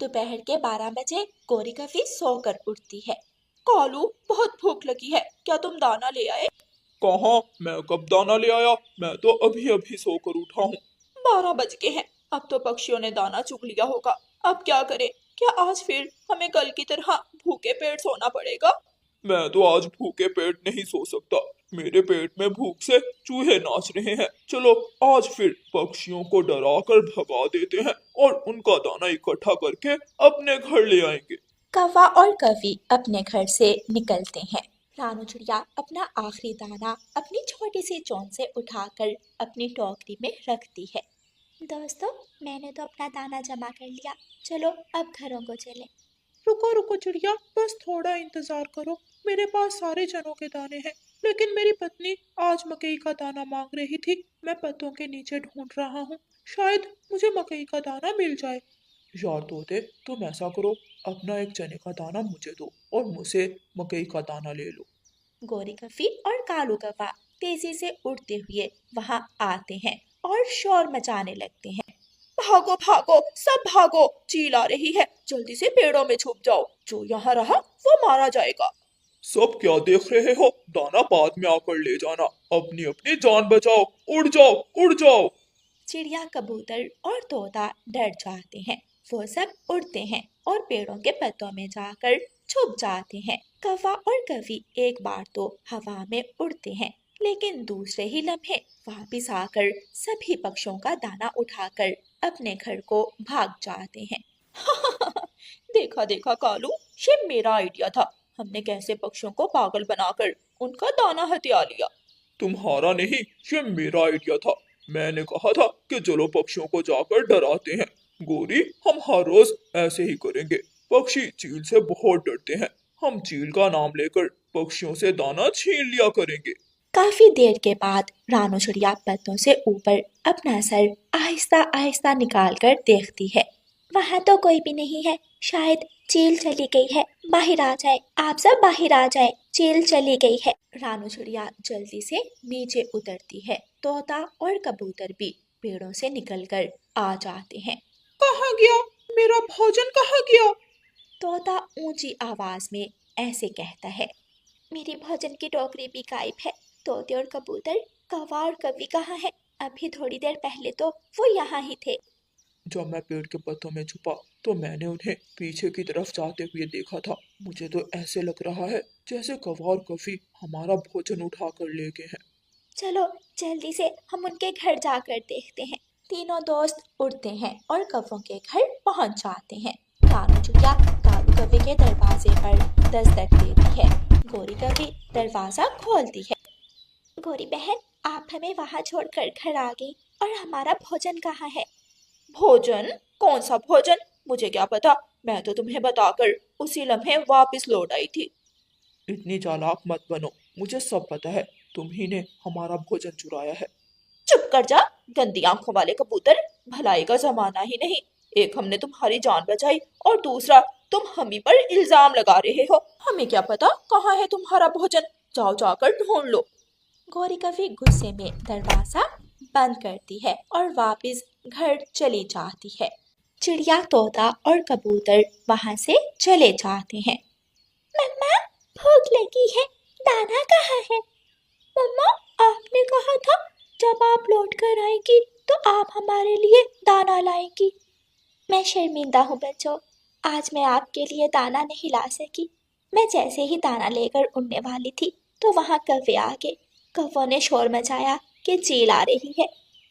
दोपहर के 12 बजे गोरी कफी सोकर उठती है। कालू, बहुत भूख लगी है, क्या तुम दाना ले आए? कहाँ? मैं कब दाना ले आया? मैं तो अभी अभी सोकर उठा हूँ। 12 बज गए हैं, अब तो पक्षियों ने दाना चुग लिया होगा। अब क्या करें? क्या आज फिर हमें कल की तरह भूखे पेट सोना पड़ेगा? मैं तो आज भूखे पेट नहीं सो सकता। मेरे पेट में भूख से चूहे नाच रहे हैं। चलो आज फिर पक्षियों को डरा कर भगा देते हैं और उनका दाना इकट्ठा करके अपने घर ले आएंगे। कौवा और कवि अपने घर से निकलते हैं। रानू चिड़िया अपना आखिरी दाना अपनी छोटी सी चोंच से उठाकर अपनी टोकरी में रखती है। दोस्तों, मैंने तो अपना दाना जमा कर लिया, चलो अब घरों को चलें। रुको रुको चिड़िया, बस थोड़ा इंतजार करो। मेरे पास सारे चनों के दाने हैं, लेकिन मेरी पत्नी आज मकई का दाना मांग रही थी। मैं पत्तों के नीचे ढूंढ रहा हूँ, शायद मुझे मकई का दाना मिल जाए। यार तोते, तुम ऐसा करो, अपना एक चने का दाना मुझे दो और मुझसे मकई का दाना ले लो। गोरी कफी और कालू कौवा तेजी से उड़ते हुए वहां आते हैं और शोर मचाने लगते हैं। भागो भागो, सब भागो, चील आ रही है, जल्दी से पेड़ों में छुप जाओ, जो यहाँ रहा वो मारा जाएगा। सब क्या देख रहे हो? दाना बाद में आकर ले जाना। अपनी अपनी जान बचाओ। उड़ जाओ, उड़ जाओ। चिड़िया, कबूतर और तोता डर जाते हैं। वो सब उड़ते हैं और पेड़ों के पत्तों में जाकर छुप जाते हैं। कौवा और कवि एक बार तो हवा में उड़ते हैं, लेकिन दूसरे ही लम्हे वापिस आकर सभी पक्षियों का दाना उठाकर अपने घर को भाग जाते हैं। देखा देखा कालू, ये मेरा आइडिया था। हमने कैसे पक्षियों को पागल बनाकर उनका दाना हथिया लिया। तुम्हारा नहीं, ये मेरा आइडिया था। मैंने कहा था कि चलो पक्षियों को जाकर डराते हैं। गोरी, हम हर रोज ऐसे ही करेंगे। पक्षी चील से बहुत डरते हैं। हम चील का नाम लेकर पक्षियों से दाना छीन लिया करेंगे। काफी देर के बाद रानू चिड़िया पत्तों से ऊपर अपना सर आहिस्ता आहिस्ता निकाल कर देखती है। वहां तो कोई भी नहीं है, शायद चील चली गई है। बाहर आ जाए, आप सब बाहर आ जाए, चील चली गई है। रानू चिड़िया जल्दी से नीचे उतरती है। तोता और कबूतर भी पेड़ों से निकलकर आ जाते हैं। कहाँ गया मेरा भोजन? कहाँ गया? तोता ऊंची आवाज में ऐसे कहता है। मेरी भोजन की टोकरी भी गायब है। तोते और कबूतर, कौवा और कवि कहाँ है? अभी थोड़ी देर पहले तो वो यहाँ ही थे। जब मैं पेड़ के पत्तों में छुपा तो मैंने उन्हें पीछे की तरफ जाते हुए देखा था। मुझे तो ऐसे लग रहा है जैसे कौवा और कफी हमारा भोजन उठा कर ले गए हैं। चलो जल्दी से हम उनके घर जाकर देखते हैं। तीनों दोस्त उड़ते हैं और कौवों के घर पहुंच जाते हैं। रानू चिड़िया कालू कौवे के दरवाजे पर दस्तक देती है। गोरी कवि दरवाजा खोलती है। गोरी बहन, आप हमें वहां छोड़कर घर आ गई, और हमारा भोजन कहाँ है? भोजन? कौन सा भोजन? मुझे क्या पता, मैं तो तुम्हें बताकर उसी लम्हे वापस लौट आई थी। इतनी चालाक मत बनो, मुझे सब पता है। तुम ही ने हमारा भोजन चुराया है। चुप कर जा, गंदी आंखों वाले कबूतर। भलाई का जमाना ही नहीं, एक हमने तुम्हारी जान बचाई और दूसरा तुम हम ही पर इल्जाम लगा रहे हो। हमें क्या पता कहाँ है तुम्हारा भोजन, जाओ जाकर ढूंढ लो। गोरी कवि गुस्से में दरवाजा बंद करती है और वापस घर चली जाती है। चिड़िया, तोता और कबूतर वहां से चले जाते हैं। मम्मा, भूख लगी है, दाना कहाँ है? मम्मा, आपने कहा था जब आप लौट कर आएगी तो आप हमारे लिए दाना लाएगी। मैं शर्मिंदा हूँ बच्चों, आज मैं आपके लिए दाना नहीं ला सकी। मैं जैसे ही दाना लेकर उड़ने वाली थी तो वहाँ कौवे आ गए। कौवों ने शोर मचाया कि चील आ रही है,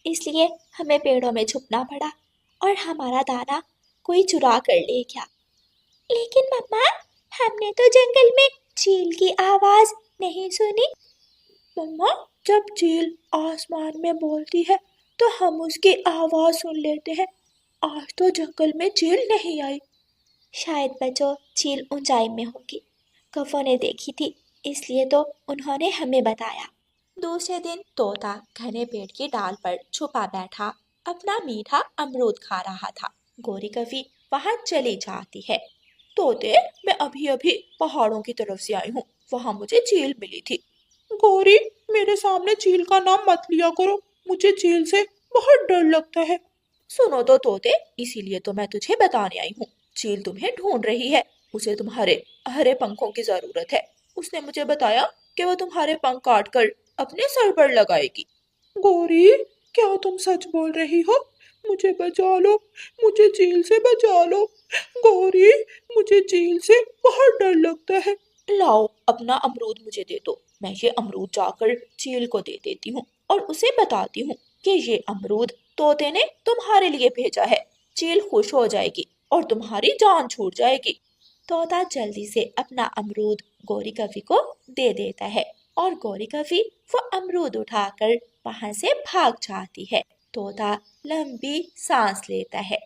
इसलिए हमें पेड़ों में छुपना पड़ा और हमारा दाना कोई चुरा कर ले गया। लेकिन मम्मा, हमने तो जंगल में चील की आवाज नहीं सुनी। मम्मा, जब चील आसमान में बोलती है तो हम उसकी आवाज सुन लेते हैं। आज तो जंगल में चील नहीं आई। शायद बच्चों, चील ऊंचाई में होगी, कौवों ने देखी थी, इसलिए तो उन्होंने हमें बताया। दूसरे दिन तोता घने पेड़ की डाल पर छुपा बैठा अपना मीठा अमरूद खा रहा था। गोरी कवि वहां चली जाती है। तोते, मैं अभी अभी पहाड़ों की तरफ से आई हूँ, वहां मुझे चील मिली थी। गोरी, मेरे सामने चील का नाम मत लिया करो, मुझे चील से बहुत डर लगता है। सुनो तो तोते, इसीलिए तो मैं तुझे बताने आई हूँ। चील तुम्हें ढूंढ रही है। उसे तुम्हारे हरे पंखों की जरूरत है। उसने मुझे बताया कि वो तुम्हारे पंख काट कर अपने सर पर लगाएगी। गौरी, क्या तुम सच बोल रही हो? मुझे बचा लो, मुझे चील से बचा लो। गौरी, मुझे चील से बहुत डर लगता है। लाओ अपना अमरूद मुझे दे दो। मैं ये अमरूद जाकर चील को दे देती हूँ और उसे बताती हूँ कि ये अमरूद तोते ने तुम्हारे लिए भेजा है। चील खुश हो जाएगी और तुम्हारी जान छूट जाएगी। तोता जल्दी से अपना अमरूद गौरी कवि को दे देता है और गौरी कवि वो अमरूद उठाकर वहां से भाग जाती है। तोता लंबी सांस लेता है।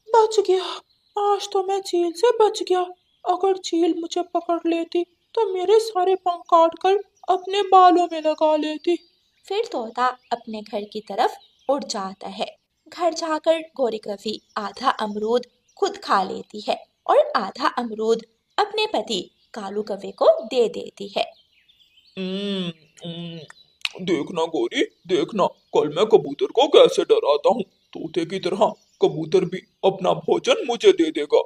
बच गया, आज तो मैं चील से बच गया। अगर चील मुझे पकड़ लेती तो मेरे सारे पंख काट कर अपने बालों में लगा लेती। फिर तोता अपने घर की तरफ उड़ जाता है। घर जाकर गौरी कवि आधा अमरूद खुद खा लेती है और आधा अमरूद अपने पति कालू कव्वे को दे देती है। हम्म, देखना गौरी, देखना कल मैं कबूतर को कैसे डराता हूँ। तोते की तरह कबूतर भी अपना भोजन मुझे दे देगा।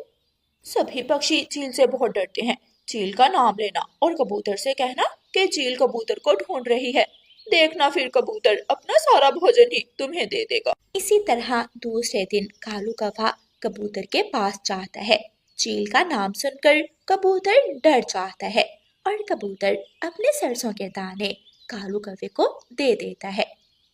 सभी पक्षी चील से बहुत डरते हैं। चील का नाम लेना और कबूतर से कहना कि चील कबूतर को ढूंढ रही है। देखना फिर कबूतर अपना सारा भोजन ही तुम्हें दे देगा। इसी तरह दूसरे दिन कालू कौवा कबूतर के पास जाता है। चील का नाम सुनकर कबूतर डर जाता है और कबूतर अपने सरसों के दाने कालू कौवे को दे देता है।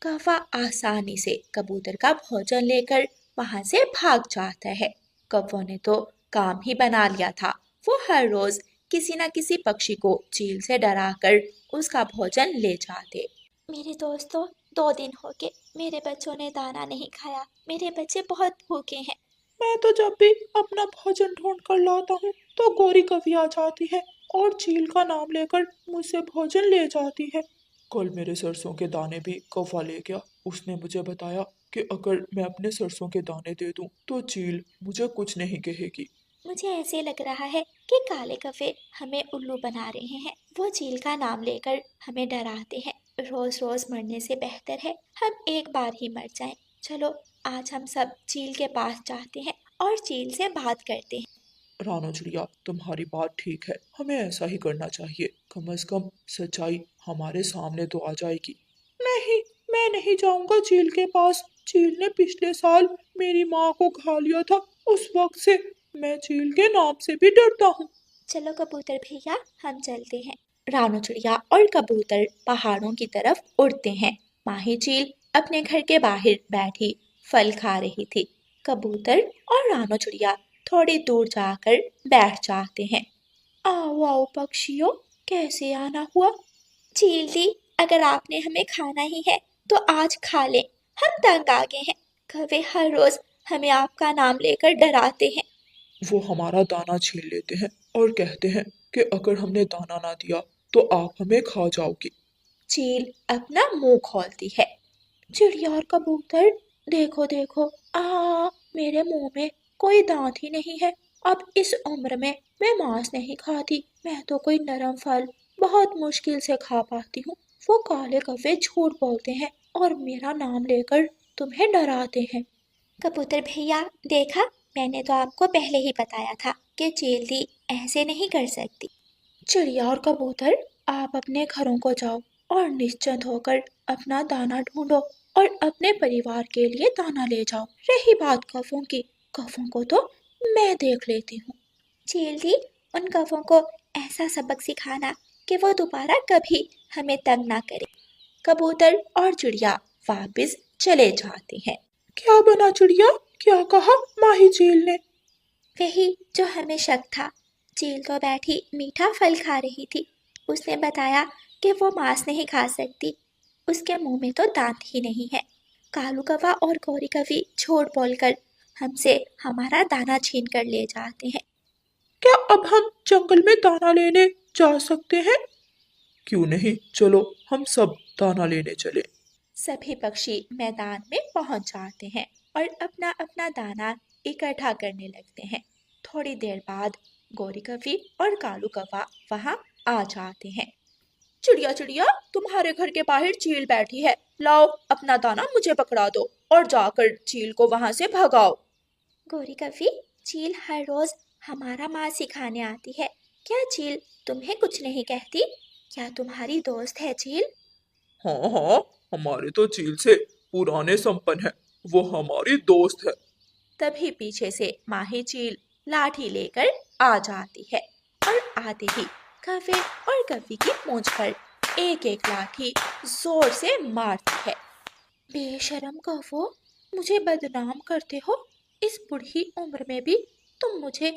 कौवा आसानी से कबूतर का भोजन लेकर वहां से भाग जाता है। कौवों ने तो काम ही बना लिया था। वो हर रोज किसी न किसी पक्षी को चील से डराकर उसका भोजन ले जाते। मेरे दोस्तों, 2 दिन हो गए मेरे बच्चों ने दाना नहीं खाया। मेरे बच्चे बहुत भूखे हैं। मैं तो जब भी अपना भोजन ढूंढ कर लाता हूँ तो गौरी कभी आ जाती है और चील का नाम लेकर मुझसे भोजन ले जाती है। कल मेरे सरसों के दाने भी कौवा ले गया। उसने मुझे बताया कि अगर मैं अपने सरसों के दाने दे दूं तो चील मुझे कुछ नहीं कहेगी। मुझे ऐसे लग रहा है कि काले कौवे हमें उल्लू बना रहे हैं। वो चील का नाम लेकर हमें डराते हैं। रोज रोज मरने से बेहतर है हम एक बार ही मर जाएं। चलो आज हम सब चील के पास जाते हैं और चील से बात करते हैं। रानो चिड़िया, तुम्हारी बात ठीक है, हमें ऐसा ही करना चाहिए। कम से कम सच्चाई हमारे सामने तो आ जाएगी। नहीं, मैं नहीं जाऊंगा चील के पास। चील ने पिछले साल मेरी माँ को खा लिया था। उस वक्त से मैं चील के नाम से भी डरता हूँ। चलो कबूतर भैया हम चलते हैं। रानू चिड़िया और कबूतर पहाड़ों की तरफ उड़ते हैं। माही चील अपने घर के बाहर बैठी फल खा रही थी। कबूतर और रानू चिड़िया थोड़ी दूर जाकर बैठ जाते हैं। आओ आओ पक्षियों, कैसे आना हुआ? चील दी, अगर आपने हमें खाना ही है तो आज खा लें। हम तंग आ गए हैं। कौवे हर रोज हमें आपका नाम लेकर डराते हैं। वो हमारा दाना छीन लेते हैं और कहते हैं कि अगर हमने दाना ना दिया तो आप हमें खा जाओगी। चील अपना मुंह खोलती है। चिड़िया और कबूतर, देखो देखो, मेरे मुंह में कोई दांत ही नहीं है। अब इस उम्र में मैं मांस नहीं खाती। मैं तो कोई नरम फल बहुत मुश्किल से खा पाती हूँ। वो काले कौवे झूठ बोलते हैं और मेरा नाम लेकर तुम्हें डराते हैं। कबूतर भैया, देखा, मैंने तो आपको पहले ही बताया था कि चील दी ऐसे नहीं कर सकती। चिड़िया और कबूतर, आप अपने घरों को जाओ और निश्चिंत होकर अपना दाना ढूंढो और अपने परिवार के लिए दाना ले जाओ। रही बात कौवों की, कौवों को तो मैं देख लेती हूँ। चील दी, उन कौवों को ऐसा सबक सिखाना कि वो दोबारा कभी हमें तंग ना करे। कबूतर और चिड़िया वापस चले जाते हैं। क्या बना चिड़िया? क्या कहा माही चील ने? वही जो हमें शक था। चील तो बैठी मीठा फल खा रही थी। उसने बताया कि वो मांस नहीं खा सकती। उसके मुंह में तो दांत ही नहीं है। कालू कौवा और गौरी कवि झूठ बोलकर हमसे हमारा दाना छीन कर ले जाते हैं। क्या अब हम जंगल में दाना लेने जा सकते हैं? क्यों नहीं, चलो हम सब दाना लेने चले। सभी पक्षी मैदान में पहुंच जाते हैं और अपना अपना दाना इकट्ठा करने लगते हैं। थोड़ी देर बाद गौरी कवि और कालू कौवा वहां आ जाते हैं। चिड़िया चिड़िया, तुम्हारे घर के बाहर चील बैठी है। लाओ अपना दाना मुझे पकड़ा दो और जाकर चील को वहां से भगाओ। गौरी कवि, चील हर रोज हमारा माँ सिखाने आती है। क्या चील तुम्हें कुछ नहीं कहती? क्या तुम्हारी दोस्त है चील? हाँ हाँ, हमारे तो चील से पुराने संपन्न है, वो हमारी दोस्त है। तभी पीछे से माही चील लाठी लेकर आ जाती है और आते ही कव्वे और कव्वी की मूंछ पर एक एक लाठी जोर से मारती है। बेशरम कव्वो, मुझे बदनाम करते हो। इस बूढ़ी उम्र में भी तुम मुझे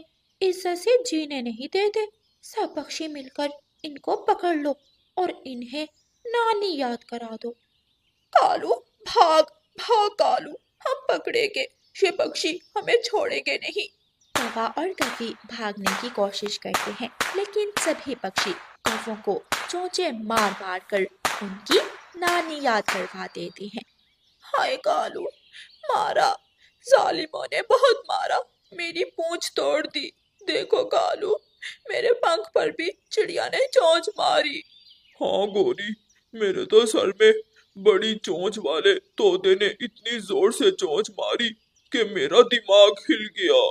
इज्जत से जीने नहीं देते। सब पक्षी मिलकर इनको पकड़ लो और इन्हें नानी याद करा दो। कालू, भाग भाग कालू, हम पकड़ेंगे, ये पक्षी हमें छोड़ेंगे नहीं। कौवा और कव्वी भागने की कोशिश करते हैं, लेकिन सभी पक्षी कौवों को चोंचे मार मार कर उनकी नानी याद करवा देते हैं। हाय कालू, मारा, जालिमों ने बहुत मारा, मेरी पूंछ तोड़ दी। देखो कालू, मेरे पंख पर भी चिड़िया ने चोंच मारी। हाँ गोरी, मेरे तो सर में बड़ी चोंच वाले तोते ने इतनी जोर से चोंच मारी कि मेरा दिमाग हिल गया।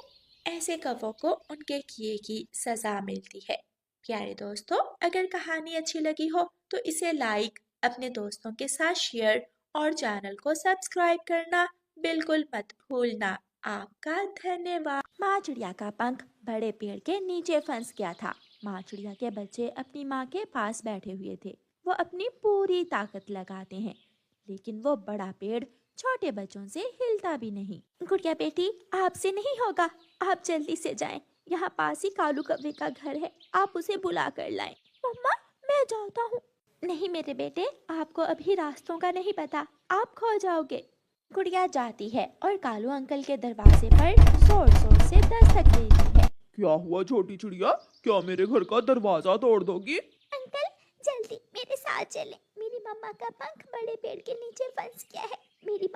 ऐसे कौवों को उनके किए की सजा मिलती है। प्यारे दोस्तों, अगर कहानी अच्छी लगी हो तो इसे लाइक, अपने दोस्तों के साथ शेयर और चैनल को सब्सक्राइब करना बिल्कुल मत भूलना। आपका धन्यवाद। माँ चिड़िया का पंख बड़े पेड़ के नीचे फंस गया था। माँ चिड़िया के बच्चे अपनी माँ के पास बैठे हुए थे। वो अपनी पूरी ताकत लगाते हैं, लेकिन वो बड़ा पेड़ छोटे बच्चों से हिलता भी नहीं। गुड़िया बेटी, आपसे नहीं होगा, आप जल्दी से जाएं। यहाँ पास ही कालू कव्वे का घर है, आप उसे बुला कर लाएं। मम्मा, मैं जाता हूँ। नहीं मेरे बेटे, आपको अभी रास्तों का नहीं पता, आप खो जाओगे। गुड़िया जाती है और कालू अंकल के दरवाजे पर जोर जोर से दस्तक देती है। क्या हुआ छोटी चिड़िया, क्या मेरे घर का दरवाजा तोड़ दोगी? अंकल, जल्दी मेरे साथ चलें। मेरी मम्मा का पंख बड़े पेड़ के नीचे फंस गया है। मेरी